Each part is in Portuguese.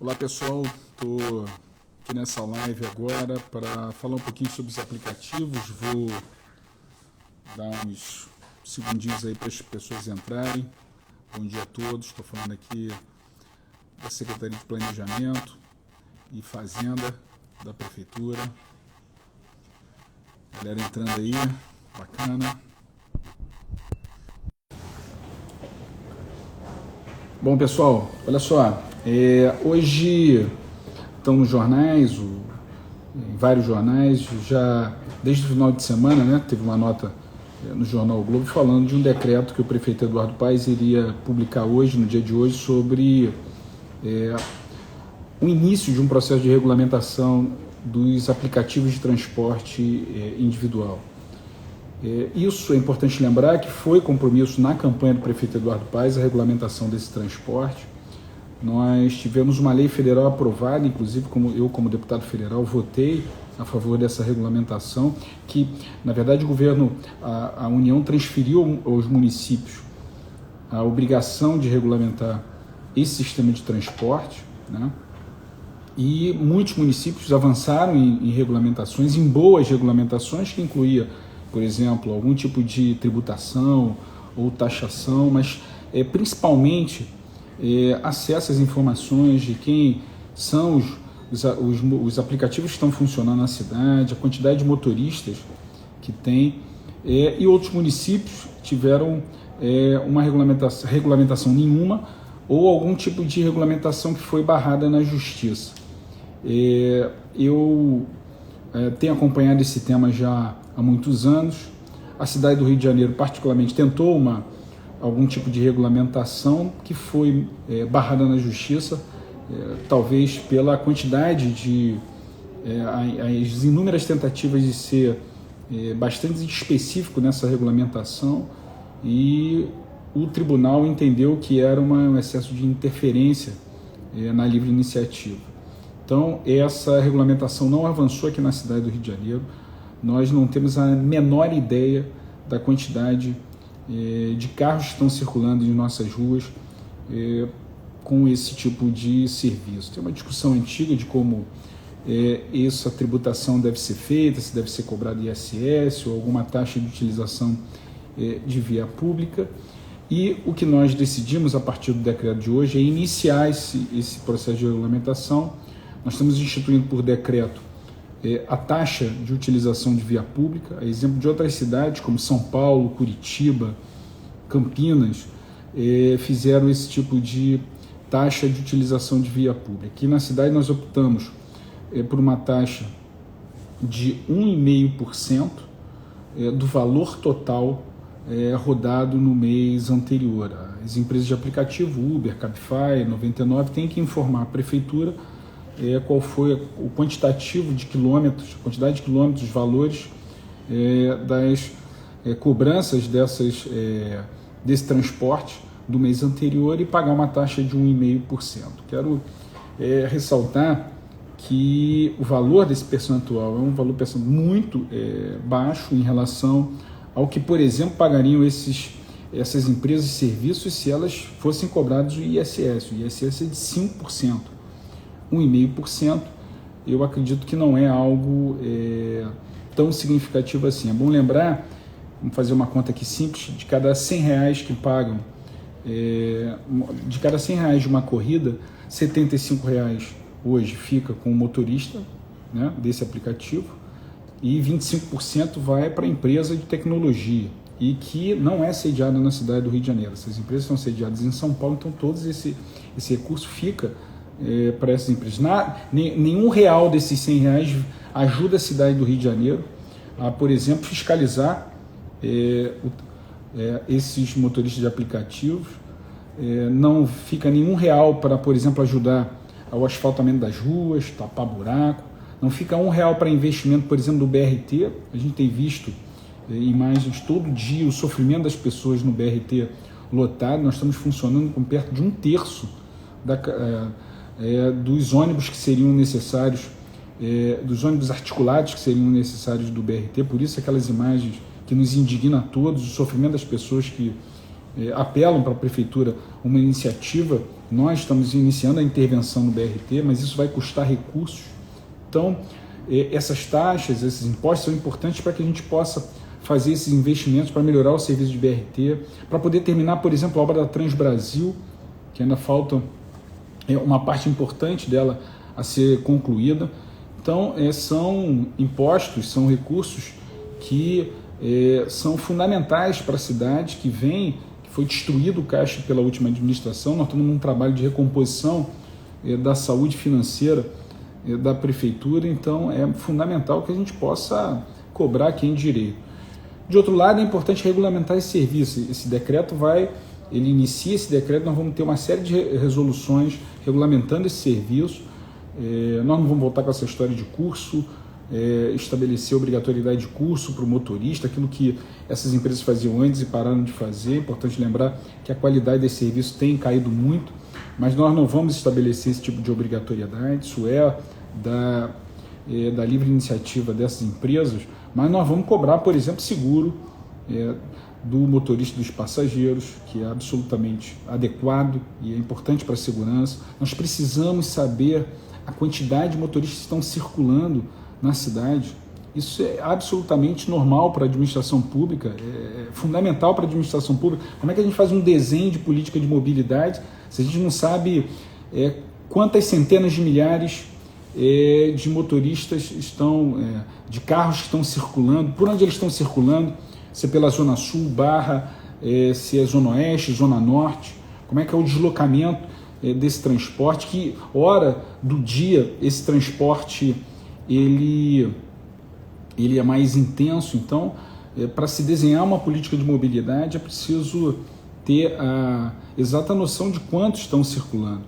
Olá pessoal, estou aqui nessa live agora para falar um pouquinho sobre os aplicativos. Vou dar uns segundinhos aí para as pessoas entrarem. Bom dia a todos, estou falando aqui da Secretaria de Planejamento e Fazenda da Prefeitura. Galera entrando aí, bacana. Bom pessoal, olha só, hoje estão nos jornais, em vários jornais, já desde o final de semana, né, teve uma nota no jornal o Globo falando de um decreto que o prefeito Eduardo Paes iria publicar hoje, no dia de hoje, sobre o início de um processo de regulamentação dos aplicativos de transporte individual. Isso é importante lembrar que foi compromisso na campanha do prefeito Eduardo Paes a regulamentação desse transporte. Nós tivemos uma lei federal aprovada, inclusive como deputado federal, votei a favor dessa regulamentação, que na verdade o governo, a União transferiu aos municípios a obrigação de regulamentar esse sistema de transporte, né? E muitos municípios avançaram em regulamentações, em boas regulamentações, que incluía, por exemplo, algum tipo de tributação ou taxação, mas principalmente acesso às informações de quem são os aplicativos que estão funcionando na cidade, a quantidade de motoristas que tem, e outros municípios tiveram uma regulamentação nenhuma ou algum tipo de regulamentação que foi barrada na justiça. Eu tenho acompanhado esse tema já há muitos anos. A cidade do Rio de Janeiro, particularmente, tentou algum tipo de regulamentação que foi barrada na justiça, talvez pela quantidade de as inúmeras tentativas de ser bastante específico nessa regulamentação, e o tribunal entendeu que era um excesso de interferência na livre iniciativa. Então, essa regulamentação não avançou aqui na cidade do Rio de Janeiro. Nós não temos a menor ideia da quantidade de carros que estão circulando em nossas ruas com esse tipo de serviço. Tem uma discussão antiga de como essa tributação deve ser feita, se deve ser cobrado ISS ou alguma taxa de utilização de via pública. E o que nós decidimos a partir do decreto de hoje é iniciar esse processo de regulamentação. Nós estamos instituindo por decreto a taxa de utilização de via pública, a exemplo de outras cidades como São Paulo, Curitiba, Campinas, fizeram esse tipo de taxa de utilização de via pública. Aqui na cidade nós optamos por uma taxa de 1,5% do valor total rodado no mês anterior. As empresas de aplicativo, Uber, Cabify, 99, têm que informar a prefeitura qual foi o quantitativo de quilômetros, a quantidade de quilômetros, os valores das cobranças desse transporte do mês anterior e pagar uma taxa de 1,5%. Quero ressaltar que o valor desse percentual é um valor muito baixo em relação ao que, por exemplo, pagariam essas empresas de serviços se elas fossem cobradas o ISS. O ISS é de 5%. 1,5%, eu acredito que não é algo tão significativo assim. É bom lembrar, vamos fazer uma conta aqui simples, de cada R$100 que pagam, de cada R$100 de uma corrida, R$75 hoje fica com o motorista, né, desse aplicativo, e 25% vai para a empresa de tecnologia, e que não é sediada na cidade do Rio de Janeiro. Essas empresas são sediadas em São Paulo, então todo esse recurso fica para essas empresas. Nenhum real desses R$100 ajuda a cidade do Rio de Janeiro a, por exemplo, fiscalizar esses motoristas de aplicativos. Não fica nenhum real para, por exemplo, ajudar ao asfaltamento das ruas, tapar buraco. Não fica R$1 para investimento, por exemplo, do BRT. A gente tem visto imagens todo dia, o sofrimento das pessoas no BRT lotado. Nós estamos funcionando com perto de 1/3 dos ônibus que seriam necessários, dos ônibus articulados que seriam necessários do BRT. Por isso aquelas imagens que nos indignam a todos, o sofrimento das pessoas que apelam para a Prefeitura uma iniciativa. Nós estamos iniciando a intervenção no BRT, mas isso vai custar recursos. Então, essas taxas, esses impostos são importantes para que a gente possa fazer esses investimentos para melhorar o serviço de BRT, para poder terminar, por exemplo, a obra da Transbrasil, que ainda falta uma parte importante dela a ser concluída. Então, são impostos, são recursos que são fundamentais para a cidade, que foi destruído o caixa pela última administração. Nós estamos num trabalho de recomposição da saúde financeira da Prefeitura, então é fundamental que a gente possa cobrar quem direito. De outro lado, é importante regulamentar esse serviço. Esse decreto ele inicia esse decreto, nós vamos ter uma série de resoluções regulamentando esse serviço. Nós não vamos voltar com essa história de curso, estabelecer obrigatoriedade de curso para o motorista, aquilo que essas empresas faziam antes e pararam de fazer. É importante lembrar que a qualidade desse serviço tem caído muito, mas nós não vamos estabelecer esse tipo de obrigatoriedade. Isso da livre iniciativa dessas empresas, mas nós vamos cobrar, por exemplo, seguro do motorista, dos passageiros, que é absolutamente adequado e é importante para a segurança. Nós precisamos saber a quantidade de motoristas que estão circulando na cidade. Isso é absolutamente normal para a administração pública, é fundamental para a administração pública. Como é que a gente faz um desenho de política de mobilidade se a gente não sabe quantas centenas de milhares de motoristas de carros que estão circulando, por onde eles estão circulando, se é pela Zona Sul, se é Zona Oeste, Zona Norte, como é que é o deslocamento desse transporte, que hora do dia esse transporte ele é mais intenso. Então, para se desenhar uma política de mobilidade é preciso ter a exata noção de quantos estão circulando.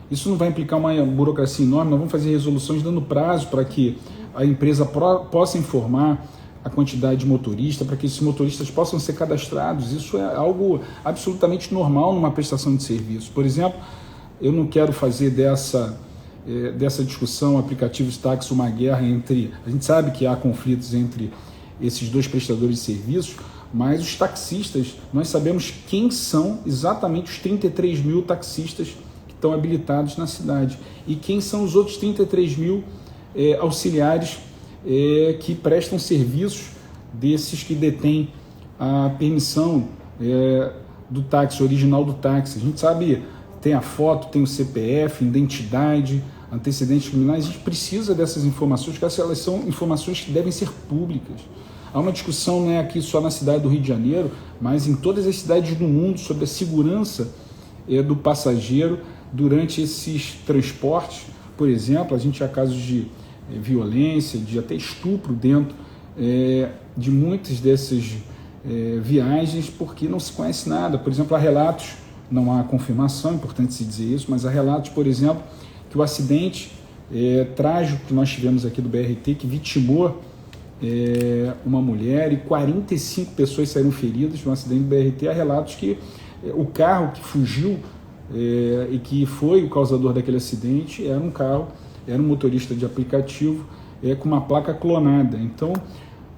Isso não vai implicar uma burocracia enorme, nós vamos fazer resoluções dando prazo para que a empresa possa informar a quantidade de motoristas, para que esses motoristas possam ser cadastrados. Isso é algo absolutamente normal numa prestação de serviço. Por exemplo, eu não quero fazer dessa discussão aplicativos táxi uma guerra entre... A gente sabe que há conflitos entre esses dois prestadores de serviços, mas os taxistas, nós sabemos quem são exatamente os 33 mil taxistas que estão habilitados na cidade e quem são os outros 33 mil auxiliares que prestam serviços desses que detêm a permissão do táxi, original do táxi. A gente sabe, tem a foto, tem o CPF, identidade, antecedentes criminais. A gente precisa dessas informações, porque elas são informações que devem ser públicas. Há uma discussão, não é aqui só na cidade do Rio de Janeiro, mas em todas as cidades do mundo, sobre a segurança do passageiro durante esses transportes. Por exemplo, a gente há casos de violência, de até estupro dentro de muitas dessas viagens, porque não se conhece nada. Por exemplo, há relatos, não há confirmação, é importante se dizer isso, mas há relatos, por exemplo, que o acidente trágico que nós tivemos aqui do BRT, que vitimou uma mulher e 45 pessoas saíram feridas no acidente do BRT, há relatos que o carro que fugiu e que foi o causador daquele acidente era um motorista de aplicativo com uma placa clonada. Então,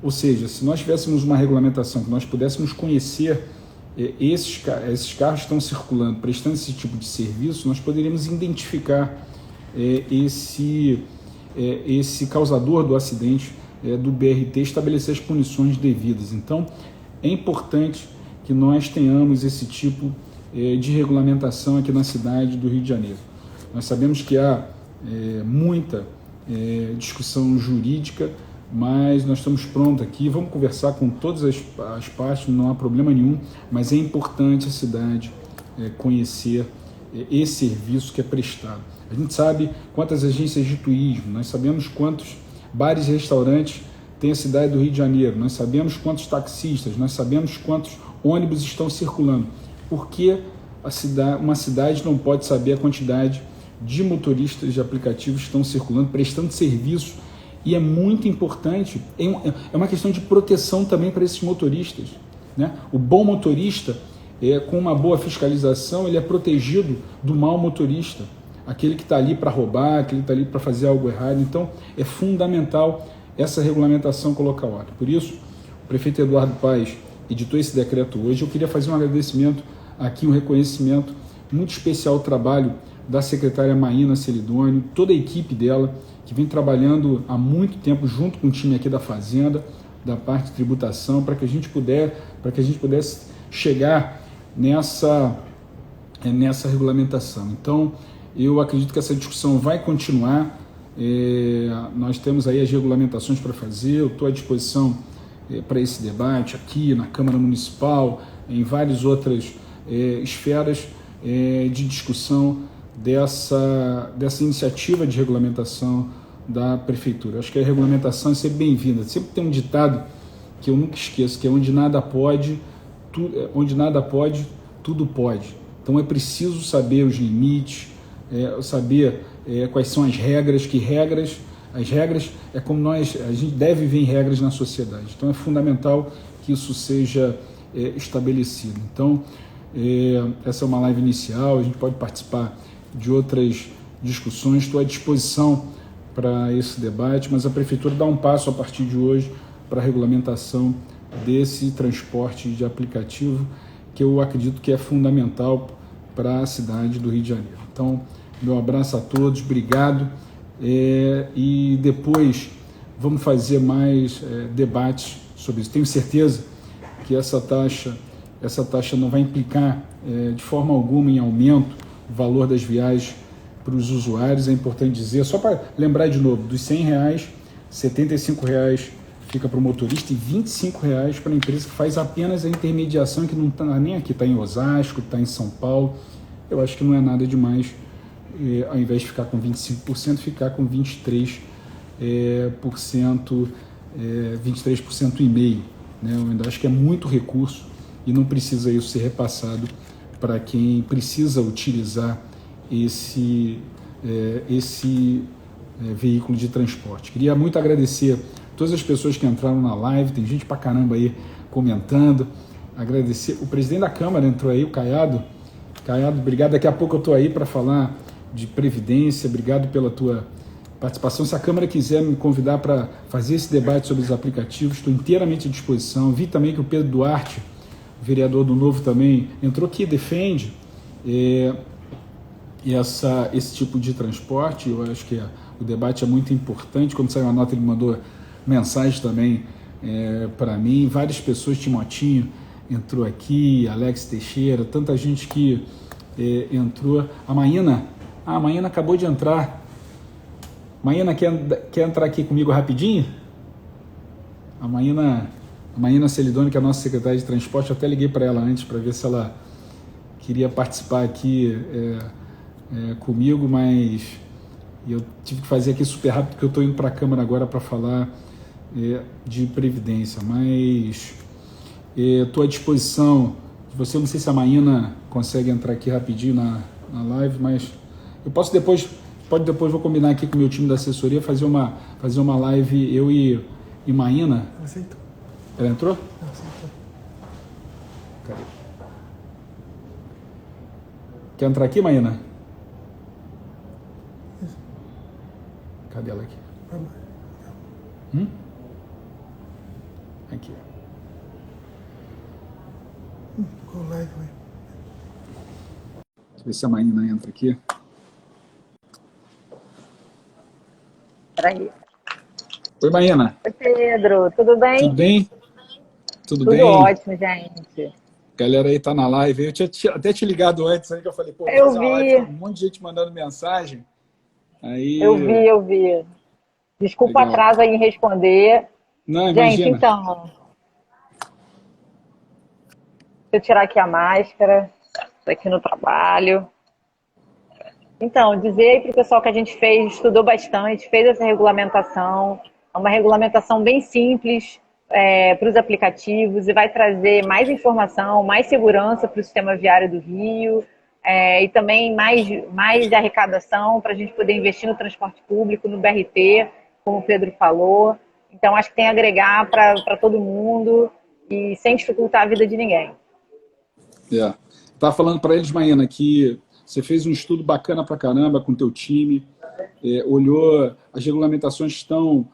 ou seja, se nós tivéssemos uma regulamentação que nós pudéssemos conhecer esses carros que estão circulando, prestando esse tipo de serviço, nós poderíamos identificar esse causador do acidente do BRT, estabelecer as punições devidas. Então, é importante que nós tenhamos esse tipo de regulamentação aqui na cidade do Rio de Janeiro. Nós sabemos que há muita discussão jurídica, mas nós estamos prontos aqui, vamos conversar com todas as partes, não há problema nenhum, mas é importante a cidade conhecer esse serviço que é prestado. A gente sabe quantas agências de turismo, nós sabemos quantos bares e restaurantes tem a cidade do Rio de Janeiro, nós sabemos quantos taxistas, nós sabemos quantos ônibus estão circulando. Por que uma cidade não pode saber a quantidade de motoristas de aplicativos que estão circulando, prestando serviço? E é muito importante, é uma questão de proteção também para esses motoristas, né? O bom motorista, com uma boa fiscalização, ele é protegido do mau motorista, aquele que está ali para roubar, aquele que está ali para fazer algo errado. Então, é fundamental essa regulamentação colocar ordem. Por isso, o prefeito Eduardo Paes editou esse decreto hoje. Eu queria fazer um agradecimento aqui um reconhecimento muito especial ao trabalho da secretária Maína Celidônio, toda a equipe dela, que vem trabalhando há muito tempo junto com o time aqui da Fazenda, da parte de tributação, para que a gente pudesse chegar nessa regulamentação. Então, eu acredito que essa discussão vai continuar. Nós temos aí as regulamentações para fazer, eu estou à disposição para esse debate aqui na Câmara Municipal, em várias outras esferas de discussão dessa iniciativa de regulamentação da Prefeitura. Acho que a regulamentação é sempre bem-vinda. Sempre tem um ditado que eu nunca esqueço, que é onde nada pode, tudo pode. Então é preciso saber os limites, saber quais são as regras, as regras é como a gente deve ver em regras na sociedade. Então é fundamental que isso seja estabelecido. Então, essa é uma live inicial, a gente pode participar de outras discussões, estou à disposição para esse debate, mas a Prefeitura dá um passo a partir de hoje para a regulamentação desse transporte de aplicativo, que eu acredito que é fundamental para a cidade do Rio de Janeiro. Então, meu abraço a todos, obrigado, e depois vamos fazer mais debates sobre isso. Tenho certeza que essa taxa não vai implicar de forma alguma em aumento o valor das viagens para os usuários. É importante dizer, só para lembrar de novo, dos R$100, R$ 75 fica para o motorista e R$ 25 para a empresa que faz apenas a intermediação, que não está nem aqui, está em Osasco, está em São Paulo. Eu acho que não é nada demais, ao invés de ficar com 25%, ficar com 23%, 23,5%. Né? Eu ainda acho que é muito recurso e não precisa isso ser repassado para quem precisa utilizar esse veículo de transporte. Queria muito agradecer todas as pessoas que entraram na live, tem gente pra caramba aí comentando, agradecer, o presidente da Câmara entrou aí, o Caiado, obrigado, daqui a pouco eu estou aí para falar de Previdência, obrigado pela tua participação. Se a Câmara quiser me convidar para fazer esse debate sobre os aplicativos, estou inteiramente à disposição. Vi também que o Pedro Duarte, vereador do Novo, também entrou aqui, defende esse tipo de transporte. Eu acho que o debate é muito importante. Quando saiu a nota, ele mandou mensagem também para mim. Várias pessoas, Timotinho entrou aqui, Alex Teixeira, tanta gente que entrou. A Maína acabou de entrar. Maína, quer entrar aqui comigo rapidinho? A Maína Celidônio, que é a nossa secretária de transporte, eu até liguei para ela antes para ver se ela queria participar aqui comigo, mas eu tive que fazer aqui super rápido, porque eu estou indo para a Câmara agora para falar de Previdência, mas estou à disposição de você. Não sei se a Maína consegue entrar aqui rapidinho na live, mas eu posso depois, vou combinar aqui com o meu time da assessoria, fazer uma live, eu e Maína. Aceitou. Ela entrou? Aceitou. Cadê? Quer entrar aqui, Maína? Cadê ela aqui? Aqui. Ficou live, ué. Deixa eu ver se a Maína entra aqui. Peraí. Oi, Maína. Oi, Pedro, tudo bem? Tudo bem? Tudo bem? Tudo ótimo, gente. Galera aí tá na live. Eu tinha até te ligado antes aí, que eu falei, pô, vou Eu fazer uma live, vi. tem um monte de gente mandando mensagem. Aí... Eu vi. Desculpa o Legal. atraso aí em responder. Não, Gente, imagina. então, deixa eu tirar aqui a máscara, tô aqui no trabalho. Então, dizer aí para o pessoal que a gente estudou bastante, fez essa regulamentação. É uma regulamentação bem simples para os aplicativos e vai trazer mais informação, mais segurança para o sistema viário do Rio e também mais arrecadação para a gente poder investir no transporte público, no BRT, como o Pedro falou. Então, acho que tem a agregar para todo mundo e sem dificultar a vida de ninguém. Estava falando para eles, Maína, que você fez um estudo bacana pra caramba com o teu time, olhou as regulamentações que estão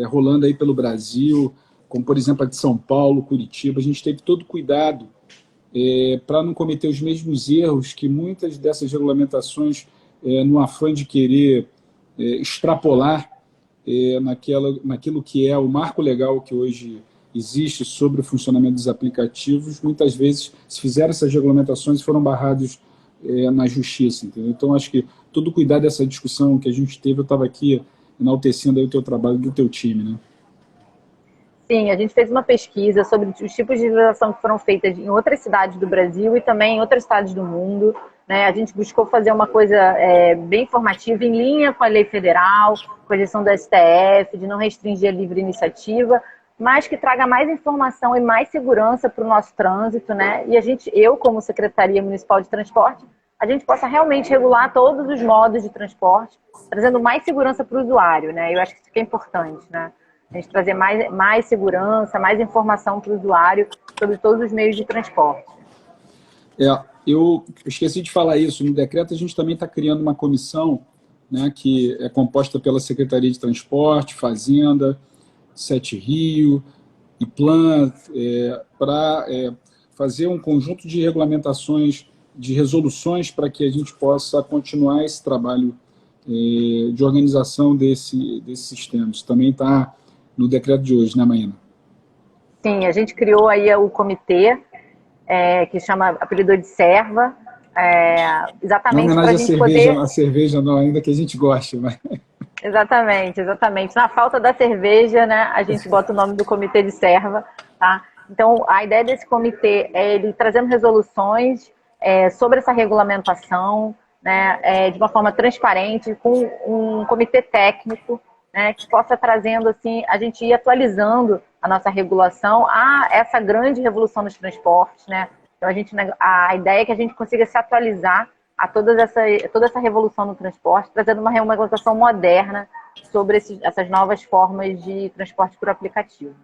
rolando aí pelo Brasil, como, por exemplo, a de São Paulo, Curitiba. A gente teve todo cuidado para não cometer os mesmos erros que muitas dessas regulamentações, no afã de querer extrapolar naquilo que é o marco legal que hoje existe sobre o funcionamento dos aplicativos, muitas vezes, se fizeram essas regulamentações, foram barrados na justiça. Entendeu? Então, acho que todo cuidado dessa discussão que a gente teve, eu estava aqui enaltecendo aí o teu trabalho do teu time, né? Sim, a gente fez uma pesquisa sobre os tipos de legislação que foram feitas em outras cidades do Brasil e também em outras cidades do mundo. Né? A gente buscou fazer uma coisa bem informativa, em linha com a lei federal, com a gestão do STF, de não restringir a livre iniciativa, mas que traga mais informação e mais segurança para o nosso trânsito, né? E eu, como Secretaria Municipal de Transporte, a gente possa realmente regular todos os modos de transporte, trazendo mais segurança para o usuário, né? Eu acho que isso que é importante, né? A gente trazer mais segurança, mais informação para o usuário sobre todos os meios de transporte. Eu esqueci de falar isso. No decreto, a gente também está criando uma comissão, né, que é composta pela Secretaria de Transporte, Fazenda, Sete Rio e Plan, para fazer um conjunto de regulamentações, de resoluções, para que a gente possa continuar esse trabalho de organização desse sistema. Isso também está no decreto de hoje, né, Maína? Sim, a gente criou aí o comitê, que chama apelidou de Serva, exatamente para a gente poder... A cerveja não, ainda que a gente goste, mas... Exatamente. Na falta da cerveja, né, a gente bota o nome do comitê de Serva, tá? Então, a ideia desse comitê é ele trazendo resoluções sobre essa regulamentação, né, de uma forma transparente, com um comitê técnico, né, que possa trazendo, assim, a gente ir atualizando a nossa regulação a essa grande revolução nos transportes, né? Então, a ideia é que a gente consiga se atualizar a toda essa revolução no transporte, trazendo uma regulamentação moderna sobre essas novas formas de transporte por aplicativo.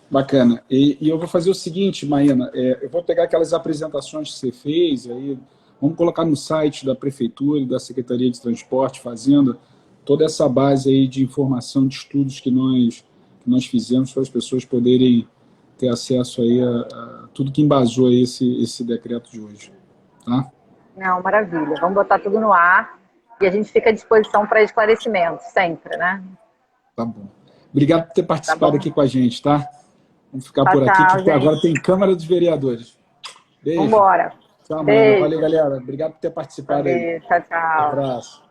Bacana. E eu vou fazer o seguinte, Maína, eu vou pegar aquelas apresentações que você fez, aí vamos colocar no site da Prefeitura e da Secretaria de Transporte, Fazenda, toda essa base aí de informação, de estudos que nós fizemos para as pessoas poderem ter acesso aí a tudo que embasou aí esse decreto de hoje. Tá? Não, maravilha. Vamos botar tudo no ar e a gente fica à disposição para esclarecimento, sempre, né? Tá bom. Obrigado por ter participado aqui com a gente, tá? Vamos ficar por aqui, porque gente. agora tem Câmara dos Vereadores. Beijo. Vambora. Tchau, Maína. Valeu, galera. Obrigado por ter participado aí. Tchau, tchau. Um abraço.